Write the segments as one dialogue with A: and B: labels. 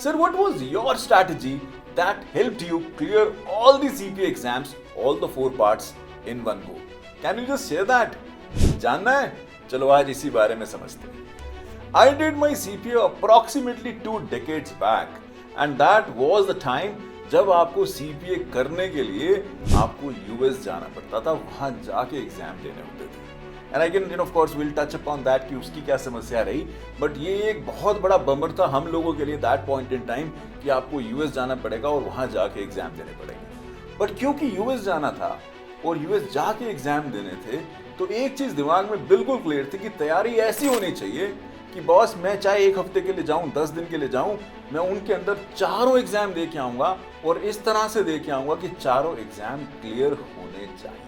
A: Sir, what was your strategy that helped you clear all the CPA exams, all the 4 parts in one go? Can you just share that? जानना है? चलो आज इसी बारे में समझते हैं. I did my CPA approximately 2 decades back, and that was the time जब आपको CPA करने के लिए आपको US जाना पड़ता था, वहां जाके एग्जाम देने होते थे. And again, of course, we'll touch upon that कि उसकी क्या समस्या रही, but ये एक बहुत बड़ा बम्बर था हम लोगों के लिए that point in time कि आपको US जाना पड़ेगा और वहाँ जाके एग्जाम देने पड़ेंगे. But क्योंकि US जाना था और US जाके एग्जाम देने थे, तो एक चीज़ दिमाग में बिल्कुल क्लियर थी कि तैयारी ऐसी होनी चाहिए कि बॉस मैं चाहे 1 हफ्ते के लिए जाऊँ, 10 दिन के लिए जाऊँ, मैं उनके अंदर चारों एग्जाम दे के आऊँगा और इस तरह से दे के आऊँगा कि चारों एग्जाम क्लियर होने चाहिए.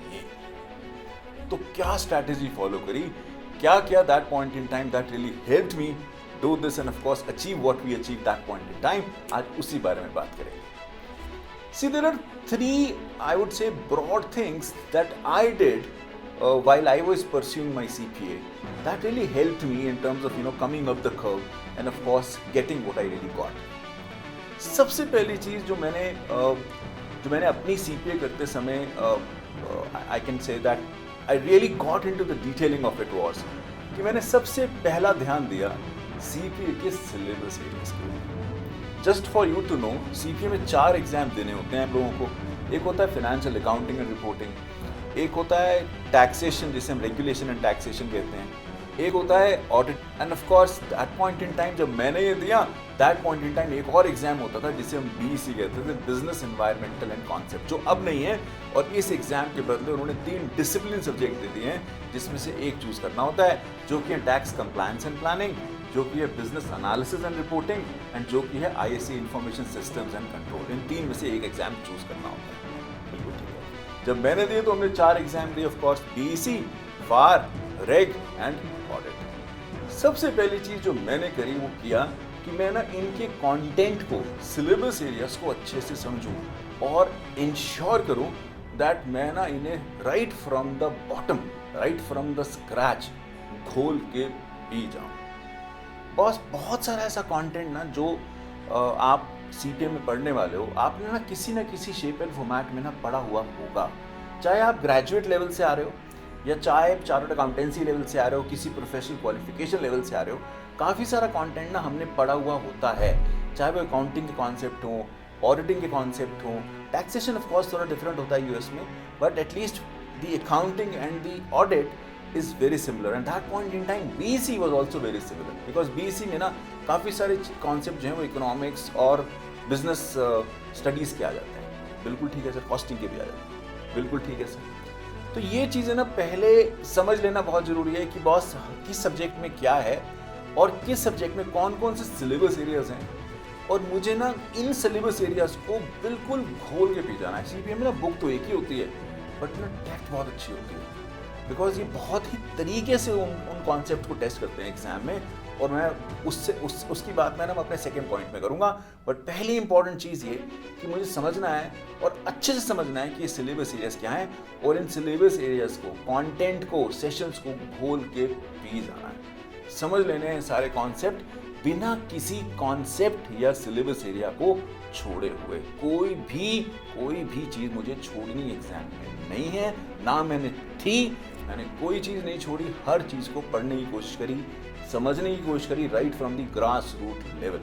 A: तो क्या स्ट्रैटेजी फॉलो करी, क्या किया that point in time that really helped me do this and of course achieve what we achieve that point in time, आज उसी बारे में बात करेंगे. See there are 3 I would say broad things that I did while I was pursuing my CPA that really helped me in terms of coming up the curve and of course getting what I really got. सबसे पहली चीज़ जो मैंने अपनी CPA करते समय I can say that I really got into the detailing of it was कि मैंने सबसे पहला ध्यान दिया CPA के सिलेबस एरियाज के. Just for you to know, CPA में 4 एग्जाम देने होते हैं आप लोगों को. एक होता है फाइनेंशियल अकाउंटिंग एंड रिपोर्टिंग, एक होता है टैक्सेशन जिसे हम रेगुलेशन एंड टैक्सेशन कहते हैं, एक होता है audit. And of course that point in time जब मैंने ये दिया, दैट पॉइंट इन टाइम एक और एग्जाम होता था जिसे हम BEC कहते थे, बिजनेस एनवायरमेंटल एंड कॉन्सेप्ट, जो अब नहीं है. और इस एग्जाम के बदले उन्होंने 3 डिसिप्लिन सब्जेक्ट दे दिए हैं जिसमें से एक चूज करना होता है, जो कि है टैक्स कंप्लायंस एंड प्लानिंग, जो कि है business analysis and reporting and जो कि है ISE information systems and control. इन 3 में से एक एग्जाम चूज करना होता है. बिल्कुल ठीक है. जब मैंने दिए तो हमने 4 एग्जाम दिए, ऑफ कोर्स BEC, फार, रेग एंड ऑडिट. सबसे पहली चीज जो मैंने करी वो किया कि मैं ना इनके कंटेंट को, सिलेबस एरियाज को अच्छे से समझूं और इंश्योर करूं दैट मैं ना इन्हें right from the bottom, right from the scratch खोल के पी जाऊं. बॉस बहुत सारा ऐसा कंटेंट ना जो आप CPA में पढ़ने वाले हो, आपने ना किसी शेप एंड फॉर्मेट में ना पढ़ा हुआ होगा. चाहे आप ग्रेजुएट लेवल से आ रहे हो या चाहे चार्टर्ड अकाउंटेंसी लेवल से आ रहे हो, किसी प्रोफेशनल क्वालिफिकेशन लेवल से आ रहे हो, काफ़ी सारा कंटेंट ना हमने पढ़ा हुआ होता है. चाहे वो अकाउंटिंग के कॉन्सेप्ट हो, ऑडिटिंग के कॉन्सेप्ट हो, टैक्सेशन ऑफ कोर्स थोड़ा डिफरेंट होता है US में, but at least the accounting and the audit is very similar and that point in time BEC was also very similar because BEC में ना काफ़ी सारे कॉन्सेप्ट जो हैं वो इकोनॉमिक्स और बिजनेस स्टडीज़ के आ जाते हैं. बिल्कुल ठीक है सर. कॉस्टिंग के भी आ जाते हैं. बिल्कुल ठीक है सर. तो ये चीज़ें ना पहले समझ लेना बहुत ज़रूरी है कि बॉस किस सब्जेक्ट में क्या है और किस सब्जेक्ट में कौन कौन से सिलेबस एरियाज हैं, और मुझे ना इन सिलेबस एरियाज को बिल्कुल घोल के पी जाना है. CPA में ना बुक तो एक ही होती है बट ना टेस्ट बहुत अच्छी होती है बिकॉज ये बहुत ही तरीके से उन कॉन्सेप्ट को टेस्ट करते हैं एग्जाम में, और मैं उसकी बात मैं ना अपने सेकेंड पॉइंट में करूँगा. बट पहली इंपॉर्टेंट चीज़ ये कि मुझे समझना है और अच्छे से समझना है कि ये सिलेबस एरियाज क्या हैं और इन सिलेबस एरियाज को, कंटेंट को, सेशंस को घोल के पी जाना है. समझ लेने हैं सारे कॉन्सेप्ट बिना किसी कॉन्सेप्ट या सिलेबस एरिया को छोड़े हुए. कोई भी चीज़ मुझे छोड़नी एग्जाम में नहीं है, ना मैंने कोई चीज़ नहीं छोड़ी. हर चीज़ को पढ़ने की कोशिश करी, समझने की कोशिश करी right from the grass root level.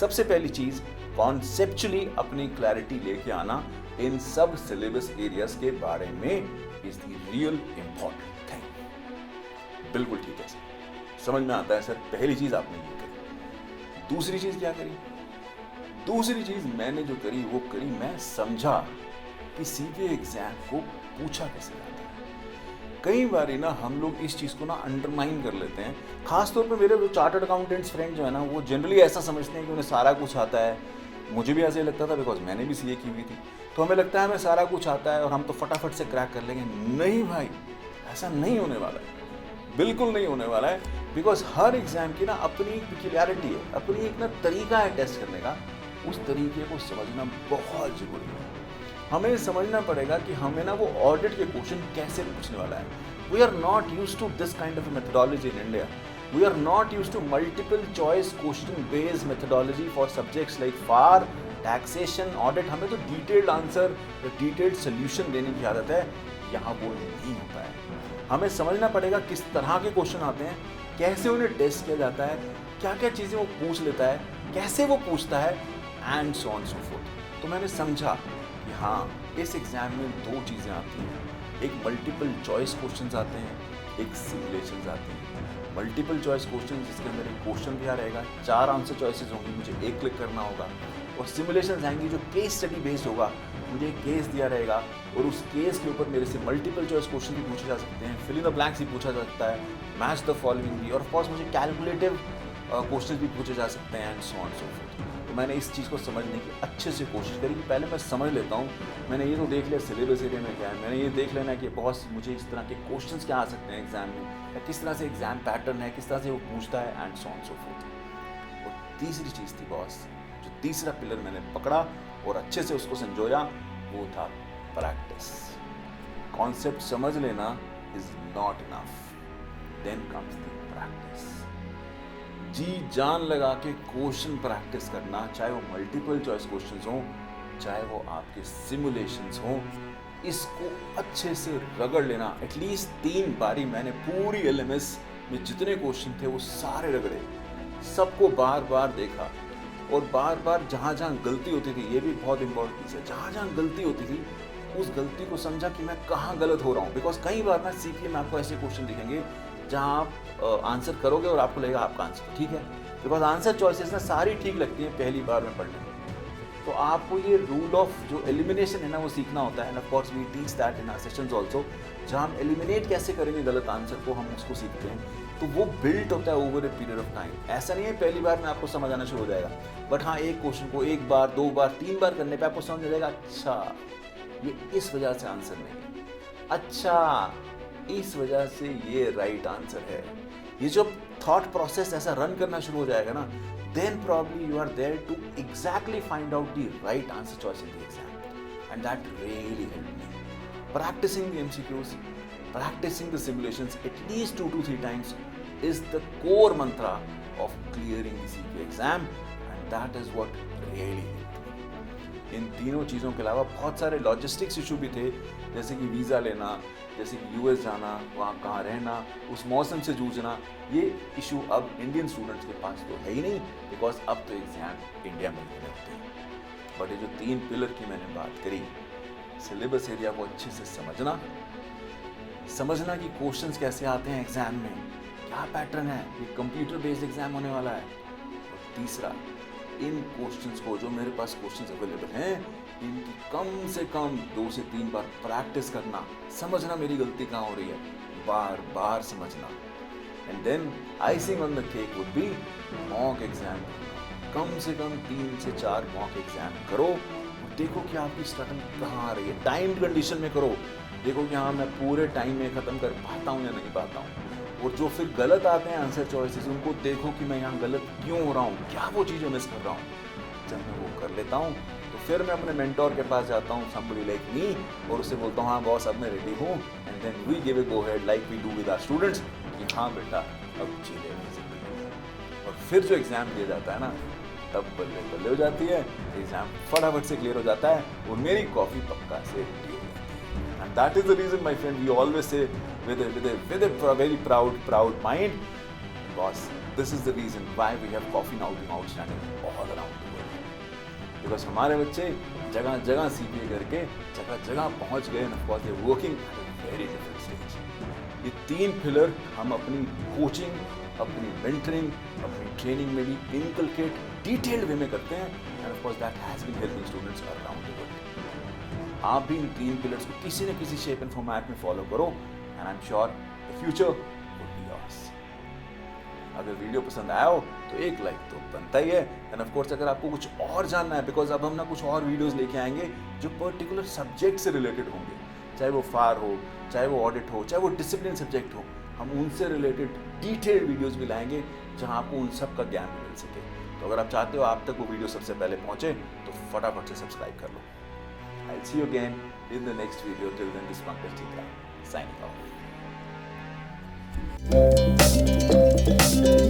A: सबसे पहली चीज़ कॉन्सेप्चुअली अपनी क्लैरिटी लेके आना इन सब सिलेबस एरियाज के बारे में is the real important thing. बिल्कुल ठीक है सर, समझ में आता है सर. पहली चीज़ आपने ये करी. दूसरी चीज़ क्या करी? दूसरी चीज़ मैंने जो करी वो करी, मैं समझा कि CPA एग्जाम को पूछा कैसे जाता है. कई बार ना हम लोग इस चीज़ को ना अंडरमाइन कर लेते हैं. खासतौर पे मेरे जो चार्टर्ड अकाउंटेंट्स फ्रेंड जो है ना, वो जनरली ऐसा समझते हैं कि उन्हें सारा कुछ आता है. मुझे भी ऐसे ही लगता था बिकॉज मैंने भी CA की हुई थी, तो हमें लगता है हमें सारा कुछ आता है और हम तो फटाफट से क्रैक कर लेंगे. नहीं भाई, ऐसा नहीं होने वाला है, बिल्कुल नहीं होने वाला है. बिकॉज हर एग्जाम की ना अपनी एक पिक्युलियरिटी है, अपनी एक ना तरीका है टेस्ट करने का. उस तरीके को समझना बहुत ज़रूरी है. हमें समझना पड़ेगा कि हमें ना वो ऑडिट के क्वेश्चन कैसे पूछने वाला है. We are not used to this kind of methodology in India. We are not used to multiple choice question based methodology for subjects like FAR, taxation, audit. हमें तो detailed answer या detailed solution देने की आदत है, यहाँ वो नहीं होता है। हमें समझना पड़ेगा किस तरह के क्वेश्चन आते हैं, कैसे उन्हें टेस्ट किया जाता है, क्या क्या चीज़ें वो पूछ लेता है, कैसे वो पूछता है, and so on so fourth. तो मैंने समझा कि हाँ, इस एग्जाम में दो चीज़ें आती हैं, एक मल्टीपल चॉइस क्वेश्चंस आते हैं, एक सिमुलेशंस आते हैं। मल्टीपल चॉइस क्वेश्चन जिसके अंदर एक क्वेश्चन दिया रहेगा, 4 आंसर चॉइसेस होंगी, मुझे एक क्लिक करना होगा, और सिमुलेशंस आएंगी जो केस स्टडी बेस्ड होगा, मुझे एक केस दिया रहेगा और उस केस के ऊपर मेरे से मल्टीपल चॉइस क्वेश्चन भी पूछे जा सकते हैं, फिल इन द ब्लैंक्स भी पूछा जा सकता है, मैच द फॉलोइंग भी, और ऑफ कोर्स मुझे कैलकुलेटिव क्वेश्चन भी पूछे जा सकते हैं, and so on so fourth. तो मैंने इस चीज़ को समझने की अच्छे से कोशिश करी कि पहले मैं समझ लेता हूँ। मैंने ये तो देख लिया सिलेबस एरिया में क्या है, मैंने ये देख लेना कि बहुत मुझे इस तरह के क्वेश्चंस क्या आ सकते हैं एग्जाम में, या किस तरह से एग्जाम पैटर्न है, किस तरह से वो पूछता है, and so on so fourth. और तीसरी चीज़ थी बॉस, जो तीसरा पिलर मैंने पकड़ा और अच्छे से उसको संजोया, वो था प्रैक्टिस। कॉन्सेप्ट समझ लेना is not enough, then comes the practice. जी जान लगा के क्वेश्चन प्रैक्टिस करना, चाहे वो मल्टीपल चॉइस क्वेश्चंस हों, चाहे वो आपके सिमुलेशंस हों, इसको अच्छे से रगड़ लेना। एटलीस्ट 3 बारी मैंने पूरी LMS में जितने क्वेश्चन थे वो सारे रगड़े, सबको बार बार देखा, और बार बार जहाँ जहाँ गलती होती थी, ये भी बहुत इंपॉर्टेंट चीज़ है, जहाँ जहाँ गलती होती थी उस गलती को समझा कि मैं कहाँ गलत हो रहा हूँ। बिकॉज कई बार ना CPA में आपको ऐसे क्वेश्चन दिखेंगे जहाँ आप आंसर करोगे और आपको लगेगा आपका आंसर ठीक है, बिकॉज आंसर चॉइसेस ना सारी ठीक लगती हैं पहली बार में पढ़ने में। तो आपको ये रूल ऑफ जो एलिमिनेशन है ना वो सीखना होता है, and of course we teach that in our sessions also, जहाँ हम एलिमिनेट कैसे करेंगे गलत आंसर को, हम उसको सीखते हैं। तो वो बिल्ड होता है over a period of time. ऐसा नहीं है पहली बार में आपको समझ आना शुरू हो जाएगा, बट हाँ, एक क्वेश्चन को 1 बार 2 बार 3 बार करने पे आपको समझ आ जाएगा, अच्छा ये इस वजह से आंसर नहीं है, अच्छा इस वजह से ये राइट आंसर है। ये जब थॉट प्रोसेस ऐसा रन करना शुरू हो जाएगा ना, then probably you are there to exactly find out the right answer choice in the exam, and that really helped me. Practicing the MCQs, practicing the simulations at least 2 to 3 times is the core mantra of clearing the CPA exam, and that is what really helped me. इन तीनों चीज़ों के अलावा बहुत सारे logistics issue भी थे, जैसे कि वीज़ा लेना, जैसे कि US जाना, वहाँ कहाँ रहना, उस मौसम से जूझना। ये इशू अब इंडियन स्टूडेंट्स के पास तो है ही नहीं, बिकॉज अब तो एग्जाम इंडिया में ही होते हैं। बट ये जो 3 पिलर की मैंने बात करी, सिलेबस एरिया को अच्छे से समझना कि क्वेश्चंस कैसे आते हैं एग्जाम में, क्या पैटर्न है, ये कंप्यूटर बेस्ड एग्जाम होने वाला है। और तीसरा, इन क्वेश्चंस को, जो मेरे पास क्वेश्चंस अवेलेबल हैं, इनकी कम से कम 2 से 3 बार प्रैक्टिस करना, समझना मेरी गलती कहाँ हो रही है, बार बार समझना। And then icing on the cake would be mock exam. कम से कम 3 से 4 मॉक एग्जाम करो, देखो कि आपकी स्ट्रगल कहाँ आ रही है, टाइम कंडीशन में करो, देखो कि हाँ मैं पूरे टाइम में ख़त्म कर पाता हूँ या नहीं पाता हूँ। और जो फिर गलत आते हैं आंसर चॉइसेस, उनको देखो कि मैं यहाँ गलत क्यों हो रहा हूँ, क्या वो चीज़ें मिस कर रहा हूँ। जब मैं वो कर लेता हूँ तो फिर मैं अपने मेंटोर के पास जाता हूँ, somebody like me, और उससे बोलता हूँ हाँ बॉस अब मैं रेडी हूँ, and then we give a go head like we do with our students कि हाँ बेटा अब जी लेंगे जिंदगी। और फिर जो एग्ज़ाम दिया जाता है ना, तब बल्ले बल्ले हो जाती है, एग्ज़ाम फटाफट से क्लियर हो जाता है और मेरी कॉफ़ी पक्का से रेडी हो जाती है। And that is the reason my friend, we always say with a very proud mind, boss, this is the reason why we have coffee now being outstanding all around the world, because हमारे बच्चे जगह जगह CPA करके जगह जगह पहुंच गए, and of course they're working at a very different stage. ये 3 पिलर हम अपनी कोचिंग, अपनी मेंटरिंग, अपनी ट्रेनिंग में भी इनकलकेट डिटेल्ड वे में करते हैं, and of course that has been helping students around the world. आप भी इन 3 पिलर्स को किसी न किसी शेप एंड फॉर्मेट में फॉलो करो, and I'm sure the future would be yours. अगर वीडियो पसंद आया हो तो एक लाइक तो बनता ही है, एंड ऑफ कोर्स अगर आपको कुछ और जानना है, बिकॉज अब हम ना कुछ और वीडियोस लेके आएंगे जो पर्टिकुलर सब्जेक्ट से रिलेटेड होंगे, चाहे वो फार हो, चाहे वो ऑडिट हो, चाहे वो डिसिप्लिन सब्जेक्ट हो, हम उनसे रिलेटेड डिटेल्ड वीडियोस भी लाएंगे जहां आपको उन सब का ज्ञान भी मिल सके। तो अगर आप चाहते हो आप तक वो वीडियो सबसे पहले पहुंचे तो फटाफट से सब्सक्राइब कर लो। I'll see you again in the next video. Till then, this is Pankaj Chitra signing off. हैं।